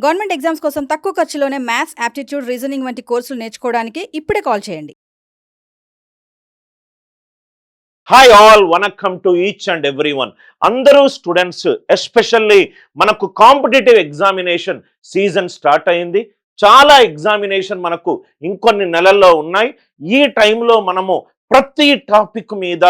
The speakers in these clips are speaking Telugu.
గవర్నమెంట్ ఎగ్జామ్స్ కోసం తక్కువ ఖర్చులోనే మ్యాథ్స్, యాప్టిట్యూడ్, రీజనింగ్ వంటి కోర్సులు నేర్చుకోవడానికి ఇప్పుడే కాల్ చేయండి. Hi all, vanakkam to each and every one. అందరూ స్టూడెంట్స్, ఎస్పెషల్లీ మనకు కాంపిటేటివ్ ఎగ్జామినేషన్ సీజన్ స్టార్ట్ అయింది. చాలా ఎగ్జామినేషన్ మనకు ఇంకొన్ని నెలల్లో ఉన్నాయి. ఈ టైంలో మనము ప్రతి టాపిక్ మీద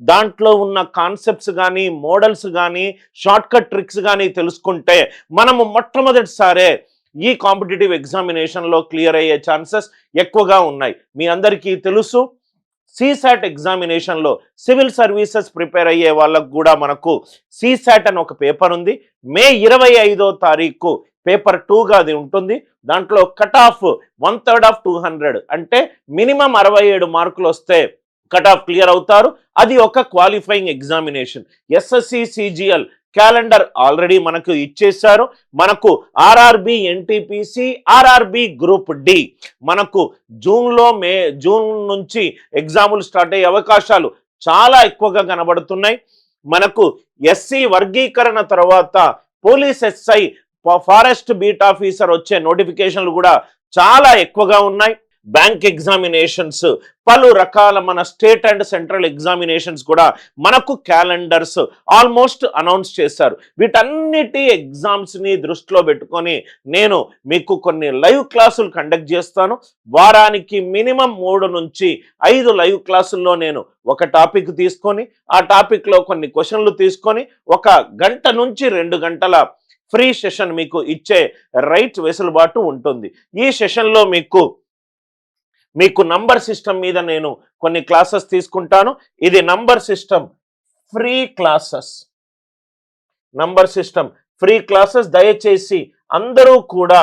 దాంట్లో ఉన్న కాన్సెప్ట్స్ కానీ, మోడల్స్ కానీ, షార్ట్ కట్ ట్రిక్స్ కానీ తెలుసుకుంటే మనము మొట్టమొదటిసారే ఈ కాంపిటేటివ్ ఎగ్జామినేషన్లో క్లియర్ అయ్యే ఛాన్సెస్ ఎక్కువగా ఉన్నాయి. మీ అందరికీ తెలుసు, సీసాట్ ఎగ్జామినేషన్లో సివిల్ సర్వీసెస్ ప్రిపేర్ అయ్యే వాళ్ళకు కూడా మనకు సీసాట్ అని ఒక పేపర్ ఉంది. మే 25వ తారీఖు పేపర్ 2గా అది ఉంటుంది. దాంట్లో కట్ ఆఫ్ 1/3 ఆఫ్ 200, అంటే మినిమం 67 మార్కులు వస్తే కట్ ఆఫ్ క్లియర్ అవుతారు. అది ఒక qualifying examination. SSC CGL calendar already మనకు ఇచ్చేశారు. మనకు RRB, NTPC, RRB group D మనకు జూన్ నుంచి ఎగ్జాములు స్టార్ట్ అయ్యే అవకాశాలు చాలా ఎక్కువగా కనబడుతున్నాయి. మనకు ఎస్సీ వర్గీకరణ తర్వాత police SI, forest beat officer వచ్చే నోటిఫికేషన్లు కూడా చాలా ఎక్కువగా ఉన్నాయి. బ్యాంక్ ఎగ్జామినేషన్స్, పలు రకాల మన స్టేట్ అండ్ సెంట్రల్ ఎగ్జామినేషన్స్ కూడా మనకు క్యాలెండర్స్ ఆల్మోస్ట్ అనౌన్స్ చేశారు. వీటన్నిటి ఎగ్జామ్స్ని దృష్టిలో పెట్టుకొని నేను మీకు కొన్ని లైవ్ క్లాసులు కండక్ట్ చేస్తాను. వారానికి మినిమం 3 నుంచి 5 లైవ్ క్లాసుల్లో నేను ఒక టాపిక్ తీసుకొని ఆ టాపిక్లో కొన్ని క్వశ్చన్లు తీసుకొని 1 గంట నుంచి 2 గంటల ఫ్రీ సెషన్ మీకు ఇచ్చే రైట్ వెసులుబాటు ఉంటుంది. ఈ సెషన్లో మీకు నంబర్ సిస్టమ్ మీద నేను కొన్ని క్లాసెస్ తీసుకుంటాను. ఇది number system free classes. Number system free classes. దయచేసి అందరూ కూడా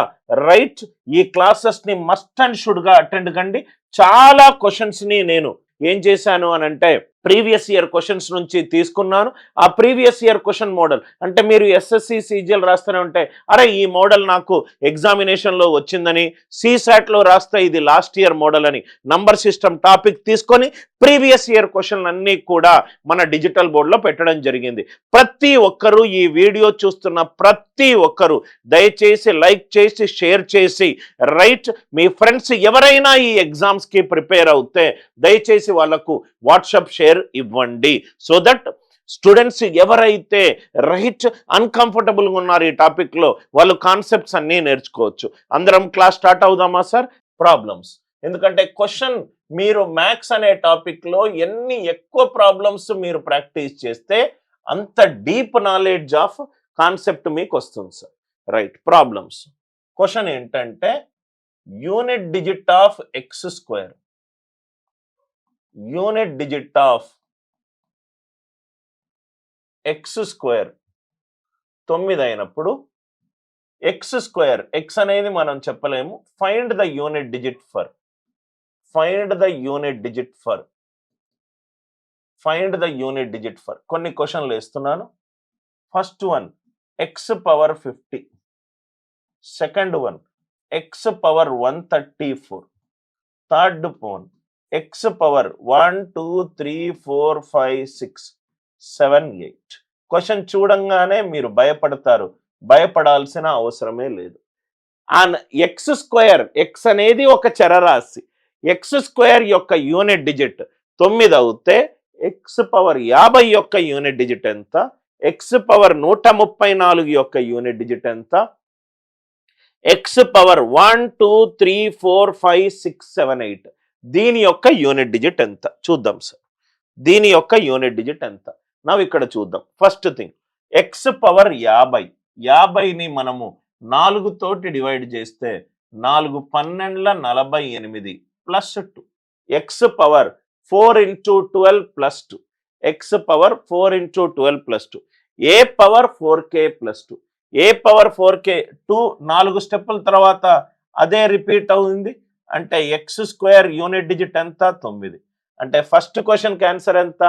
ఈ క్లాసెస్ని మస్ట్ అండ్ షుడ్గా అటెండ్ కండి. చాలా క్వశ్చన్స్ని నేను ఏం చేశాను అని అంటే ప్రీవియస్ ఇయర్ క్వశ్చన్స్ నుంచి తీసుకున్నాను. ఆ ప్రీవియస్ ఇయర్ క్వశ్చన్ మోడల్ అంటే మీరు ఎస్ఎస్సి సిజిఎల్ రాస్తూనే ఉంటే అరే ఈ మోడల్ నాకు ఎగ్జామినేషన్లో వచ్చిందని, సీసాట్లో రాస్తే ఇది లాస్ట్ ఇయర్ మోడల్ అని నంబర్ సిస్టమ్ టాపిక్ తీసుకొని ప్రీవియస్ ఇయర్ క్వశ్చన్లు అన్నీ కూడా మన డిజిటల్ బోర్డులో పెట్టడం జరిగింది. ప్రతి ఒక్కరూ, ఈ వీడియో చూస్తున్న ప్రతి ఒక్కరూ దయచేసి లైక్ చేసి షేర్ చేసి మీ ఫ్రెండ్స్ ఎవరైనా ఈ ఎగ్జామ్స్కి ప్రిపేర్ అవుతే దయచేసి వాళ్ళకు వాట్సాప్ షేర్ ఇవ్వండి. సో దట్ స్టూడెంట్స్ ఎవరైతే అన్కంఫర్టబుల్గా ఉన్నారు ఈ టాపిక్లో వాళ్ళు కాన్సెప్ట్స్ అన్నీ నేర్చుకోవచ్చు. అందరం క్లాస్ స్టార్ట్ అవుదామా సార్? ప్రాబ్లమ్స్. ఎందుకంటే క్వశ్చన్ మీరు మ్యాథ్స్ అనే టాపిక్లో ఎన్ని ఎక్కువ ప్రాబ్లమ్స్ మీరు ప్రాక్టీస్ చేస్తే అంత డీప్ నాలెడ్జ్ ఆఫ్ కాన్సెప్ట్ మీకు వస్తుంది సార్. ప్రాబ్లమ్స్. క్వశ్చన్ ఏంటంటే unit digit of X square, unit digit of X square 9 అయినప్పుడు ఎక్స్ స్క్వేర్, ఎక్స్ అనేది మనం చెప్పలేము. Find the unit digit for, find the unit digit for, find the unit digit for. కొన్ని క్వశ్చన్లు వేస్తున్నాను. First one X power 50, second one X power 134, third one X power 1 2 3 4 5 6 7 8. Question చూడంగానే మీరు భయపడతారు. భయపడాల్సిన అవసరమే లేదు. అండ్ ఎక్స్ స్క్వేర్, ఎక్స్ అనేది ఒక చరరాశి. ఎక్స్ స్క్వేర్ యొక్క యూనిట్ డిజిట్ 9 అవుతే ఎక్స్ పవర్ 50 యొక్క యూనిట్ డిజిట్ ఎంత? ఎక్స్ పవర్ 134 యొక్క యూనిట్ డిజిట్ ఎంత? ఎక్స్ పవర్ 1 2 3 4 5 6 7 8 దీని యొక్క యూనిట్ డిజిట్ ఎంత చూద్దాం సార్. దీని యొక్క యూనిట్ డిజిట్ ఎంత? ನಾವು ఇక్కడ చూద్దాం. ఫస్ట్ థింగ్ ఎక్స్ పవర్ 50, 50ని మనము 4 తోటి డివైడ్ చేస్తే 4 12 48 plus 2. X power 4 into 12 plus 2, X power 4 into 12 plus 2, A power 4k plus 2, A power 4k 2 4 స్టెప్పుల తర్వాత అదే రిపీట్ అవుతుంది. అంటే ఎక్స్ స్క్వేర్ యూనిట్ డిజిట్ ఎంత? 9. అంటే ఫస్ట్ క్వశ్చన్కి ఆన్సర్ ఎంత?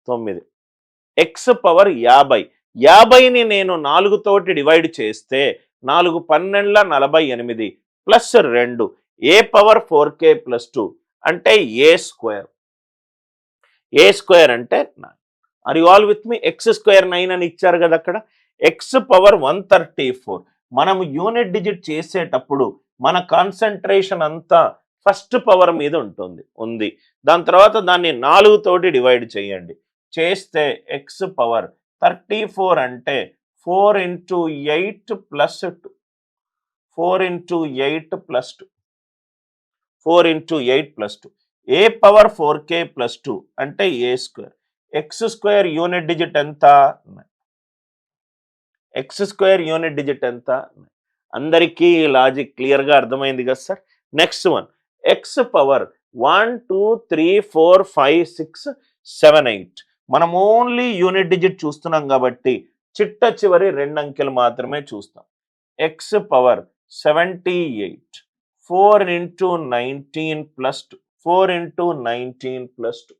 9. ఎక్స్ పవర్ 50, 50ని నేను 4 తోటి డివైడ్ చేస్తే 4 12 48 plus 2, A power 4k plus 2 అంటే ఏ స్క్వేర్. ఏ స్క్వేర్ అంటే 9. Are you all with me? X square 9 అని ఇచ్చారు కదా అక్కడ. ఎక్స్ పవర్ 134, మనం యూనిట్ డిజిట్ చేసేటప్పుడు మన కాన్సన్ట్రేషన్ అంతా ఫస్ట్ పవర్ మీద ఉంది. దాని తర్వాత దాన్ని 4 తోటి డివైడ్ చేయండి. చేస్తే ఎక్స్ పవర్ 34 అంటే 4 into 8 plus 2 4 into 8 plus 2 4 into 8 plus 2 A power 4k plus 2 అంటే A square. X square unit digit ఎంత? ఎక్స్ స్క్వేర్ యూనిట్ డిజిట్ ఎంత? అందరికీ లాజిక్ క్లియర్గా అర్థమైంది కదా sir. Next one X power 1 2 3 4 5 6 7 8 మనం ఓన్లీ యూనిట్ డిజిట్ చూస్తున్నాం కాబట్టి చిట్ట చివరి 2 అంకెలు మాత్రమే చూస్తాం. X power 78 4 into 19 plus 2 4 into 19 plus 2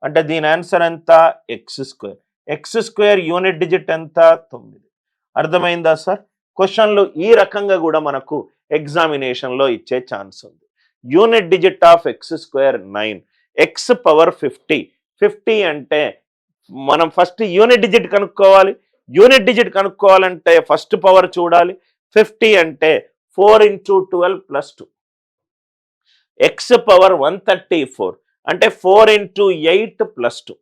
అంటే దీని ఆన్సర్ ఎంత? X square. X square unit digit ఎంత? 9. అర్థమైందా సార్? క్వశ్చన్లు ఈ రకంగా కూడా మనకు ఎగ్జామినేషన్లో ఇచ్చే ఛాన్స్ ఉంది. Unit digit of X square 9, X power 50 అంటే మనం ఫస్ట్ యూనిట్ డిజిట్ కనుక్కోవాలి. యూనిట్ డిజిట్ కనుక్కోవాలంటే ఫస్ట్ పవర్ చూడాలి. 50 అంటే 4 ఇంటూ 12 ప్లస్ 2 ఎక్స్ పవర్ 134 అంటే 4 into 8 plus 2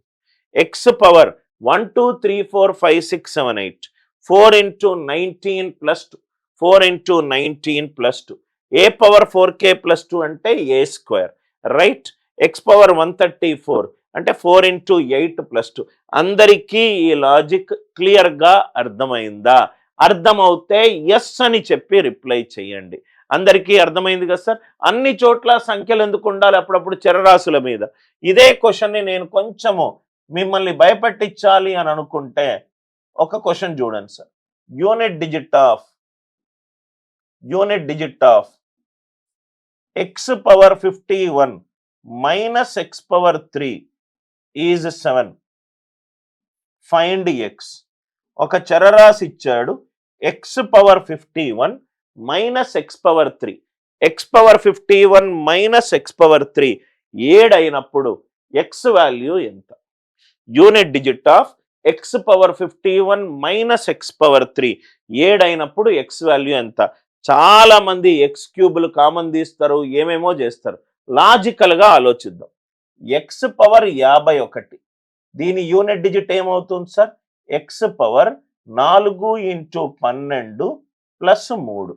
X power 1 2 3 4 5 6 7 8 4 into 19 plus 2 4 into 19 plus 2 A power 4k plus 2 అంటే A square. Right. X power 134 అంటే 4 ఇంటూ 8 ప్లస్ 2. అందరికీ ఈ లాజిక్ క్లియర్గా అర్థమైందా? అర్థమవుతే ఎస్ అని చెప్పి రిప్లై చేయండి. అందరికీ అర్థమైంది కదా సార్. అన్ని చోట్ల సంఖ్యలు ఎందుకు ఉండాలి అప్పుడప్పుడు చరరాశుల మీద? ఇదే క్వశ్చన్ని నేను కొంచెము మిమ్మల్ని భయపెట్టించాలి అని అనుకుంటే ఒక క్వశ్చన్ చూడండి sir. Unit digit of X power 51 minus X power 3 is 7. Find X. ఒక చరరాశి ఇచ్చాడు X power 51 minus X power 3. X power 51 minus X power 3 7 అయినప్పుడు ఎక్స్ వాల్యూ ఎంత? Unit digit of X power 51 minus X power 3 7 అయినప్పుడు ఎక్స్ వాల్యూ ఎంత? చాలా మంది ఎక్స్ క్యూబులు కామన్ తీస్తారు, ఏమేమో చేస్తారు. లాజికల్గా ఆలోచిద్దాం. ఎక్స్ పవర్ 51 దీని యూనిట్ డిజిట్ ఏమవుతుంది sir? X power 4 into 12 plus 3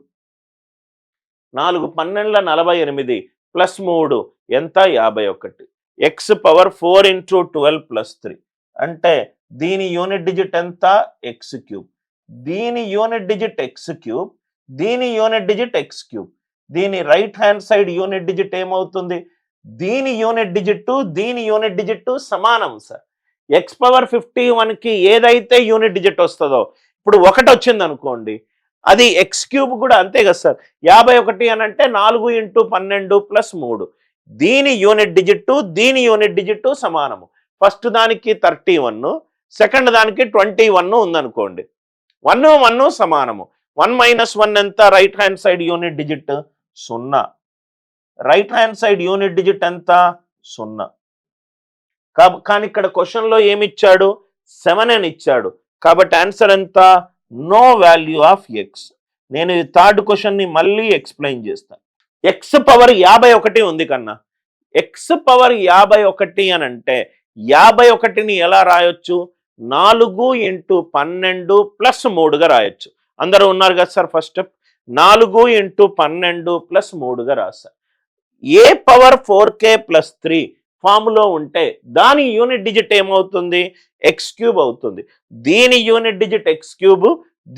4 12 48 plus 3 ఎంత? 51. ఎక్స్ పవర్ 4 ఇంటూ 12 ప్లస్ 3 అంటే దీని యూనిట్ డిజిట్ ఎంత? X cube. దీని యూనిట్ డిజిట్ ఎక్స్ క్యూబ్, దీని యూనిట్ డిజిట్ ఎక్స్ క్యూబ్. దీని right hand side unit digit ఏమవుతుంది? దీని యూనిట్ డిజిట్ సమానం సార్. ఎక్స్ పవర్ 51కి ఏదైతే యూనిట్ డిజిట్ వస్తుందో, ఇప్పుడు 1 వచ్చింది అనుకోండి, అది ఎక్స్ క్యూబ్ కూడా అంతే కదా సార్. 51 అని అంటే 4 ఇంటూ 12 ప్లస్ 3. దీని యూనిట్ డిజిట్ సమానము. ఫస్ట్ దానికి 31, సెకండ్ దానికి 21 ఉందనుకోండి. 1 సమానము. 1 మైనస్ 1 ఎంత? Right hand side unit digit 0. Right hand side unit digit ఎంత? 0. కానీ ఇక్కడ క్వశ్చన్లో ఏమిచ్చాడు? 7 అని ఇచ్చాడు. కాబట్టి ఆన్సర్ ఎంత? No value of X. నేను ఈ థర్డ్ క్వశ్చన్ని మళ్ళీ ఎక్స్ప్లెయిన్ చేస్తాను. ఎక్స్ పవర్ 51 ఉంది కన్నా. ఎక్స్ పవర్ 51 అని అంటే 51ని ఎలా రాయొచ్చు? 4 ఇంటూ 12 ప్లస్ 3గా రాయొచ్చు. అందరూ ఉన్నారు కదా sir. First step 4 into 12 plus 3గా రాశారు. ఏ పవర్ 4k ప్లస్ 3 ఫామ్లో ఉంటే దాని యూనిట్ డిజిట్ ఏమవుతుంది? ఎక్స్ క్యూబ్ అవుతుంది. దీని యూనిట్ డిజిట్ ఎక్స్ క్యూబ్,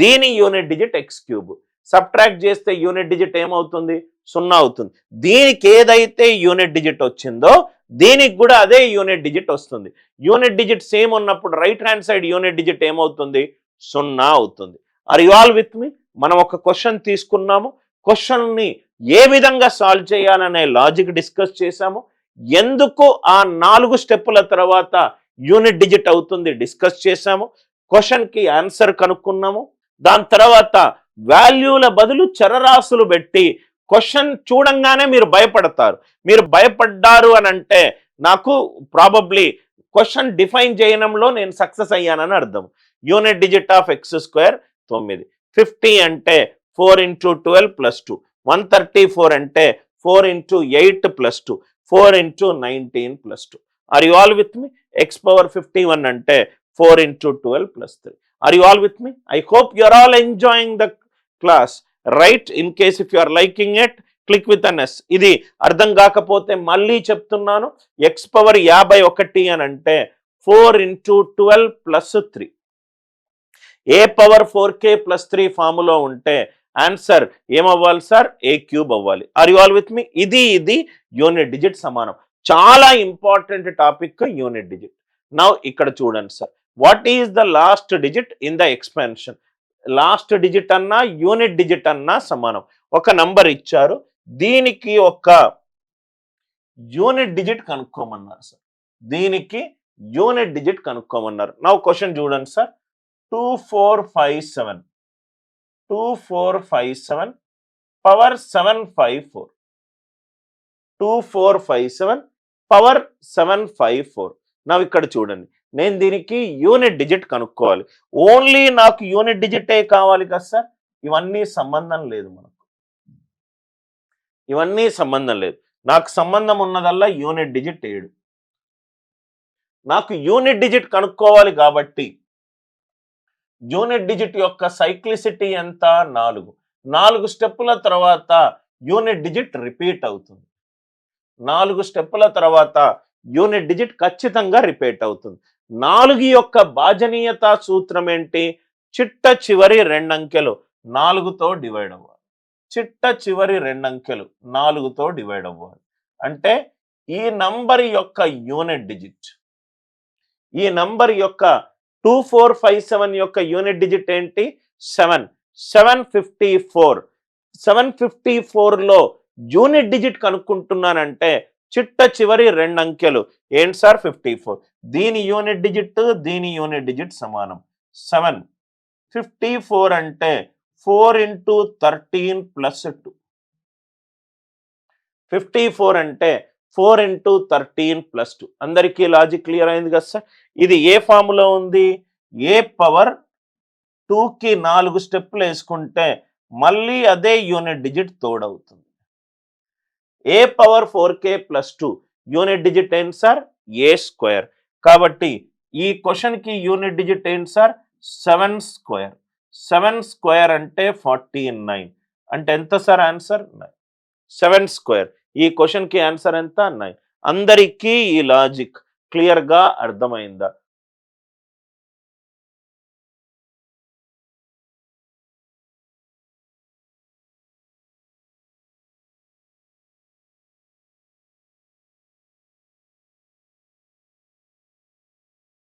దీని unit digit X cube. Subtract చేస్తే యూనిట్ డిజిట్ ఏమవుతుంది? 0 అవుతుంది. దీనికి ఏదైతే యూనిట్ డిజిట్ వచ్చిందో దీనికి కూడా అదే యూనిట్ డిజిట్ వస్తుంది. యూనిట్ డిజిట్ సేమ్ ఉన్నప్పుడు right hand side unit digit ఏమవుతుంది? 0 అవుతుంది. ఆర్ యు ఆల్ విత్ మీ? మనం ఒక క్వశ్చన్ తీసుకున్నాము. క్వశ్చన్ని ఏ విధంగా సాల్వ్ చేయాలనే లాజిక్ డిస్కస్ చేశాము. ఎందుకు ఆ 4 స్టెప్పుల తర్వాత యూనిట్ డిజిట్ అవుతుంది డిస్కస్ చేశాము. క్వశ్చన్కి ఆన్సర్ కనుక్కున్నాము. దాని తర్వాత వాల్యూల బదులు చరరాశులు పెట్టి క్వశ్చన్ చూడంగానే మీరు భయపడతారు. మీరు భయపడ్డారు అని అంటే నాకు ప్రాబబ్లీ క్వశ్చన్ డిఫైన్ చేయడంలో నేను సక్సెస్ అయ్యానని అర్థం. Unit digit of X square 9. 50 అంటే 4 into 12 plus 2. 134 అంటే 4 into 8 plus 2. 4 into 19 plus 2. Are you all with me? X power 51 అంటే 4 into 12 plus 3. Are you all with me? I hope you are all enjoying the class. Right? In case if you are liking it, click with an S. ఇది అర్థం కాకపోతే మళ్ళీ చెప్తున్నాను. X power 51 అని అంటే 4 into 12 plus 3. A power 4k plus 3 ఫార్ములో ఉంటే ఆన్సర్ ఏమవ్వాలి సార్? A క్యూబ్ అవ్వాలి. ఆర్ యు ఆల్ విత్ మీ? ఇది యూనిట్ డిజిట్ సమానం. చాలా important topic unit digit. Now ఇక్కడ చూడండి sir, what is the last digit in the expansion? Last digit అన్నా యూనిట్ డిజిట్ అన్నా సమానం. ఒక నంబర్ ఇచ్చారు, దీనికి ఒక యూనిట్ డిజిట్ కనుక్కోమన్నారు సార్. దీనికి యూనిట్ డిజిట్ కనుక్కోమన్నారు. నా క్వశ్చన్ చూడండి సార్, 2457 పవర్ 754. 2457 పవర్ 754. నా ఇక్కడ చూడండి, నేను దీనికి యూనిట్ డిజిట్ కనుక్కోవాలి. ఓన్లీ నాకు యూనిట్ డిజిటే కావాలి కదా సార్. ఇవన్నీ సంబంధం లేదు మనకు, ఇవన్నీ సంబంధం లేదు. నాకు సంబంధం ఉన్నదల్లా యూనిట్ డిజిట్ 7. నాకు యూనిట్ డిజిట్ కనుక్కోవాలి కాబట్టి యూనిట్ డిజిట్ యొక్క సైక్లిసిటీ ఎంత? 4. 4 స్టెప్పుల తర్వాత యూనిట్ డిజిట్ రిపీట్ అవుతుంది. 4 స్టెప్పుల తర్వాత యూనిట్ డిజిట్ ఖచ్చితంగా రిపీట్ అవుతుంది. 4 యొక్క భాజనీయత సూత్రం ఏంటి? చిట్ట చివరి 2 అంకెలు 4తో డివైడ్ అవ్వాలి. చిట్ట చివరి 2 అంకెలు 4తో డివైడ్ అవ్వాలి. అంటే ఈ నంబర్ యొక్క యూనిట్ డిజిట్, ఈ నంబర్ యొక్క 2457 యొక్క యూనిట్ డిజిట్ ఏంటి? 7. 754. 754లో యూనిట్ డిజిట్ కనుక్కుంటున్నానంటే చిట్ట చివరి 2 అంకెలు ఏంటి సార్? 54. దీని యూనిట్ డిజిట్, దీని యూనిట్ డిజిట్ సమానం. 7. 54 అంటే 4 into 13 plus 2. 54 అంటే 4 into 13 plus 2. అందరికీ లాజిక్ క్లియర్ అయింది కదా సార్. ఇది ఏ ఫార్ములో ఉంది? ఏ పవర్ 2కి 4 స్టెప్పులు వేసుకుంటే మళ్ళీ అదే యూనిట్ డిజిట్ తోడవుతుంది. A power 4k plus 2 unit digit ఏంటి సార్? A square. కాబట్టి ఈ క్వశ్చన్కి యూనిట్ డిజిట్ ఏంటి సార్? 7 స్క్వేర్. 7 స్క్వేర్ అంటే 49. అంటే ఎంత సార్ ఆన్సర్? 9. 7 స్క్వేర్. ఈ క్వశ్చన్కి ఆన్సర్ ఎంత? 9. అందరికీ ఈ లాజిక్ క్లియర్గా అర్థమైందా?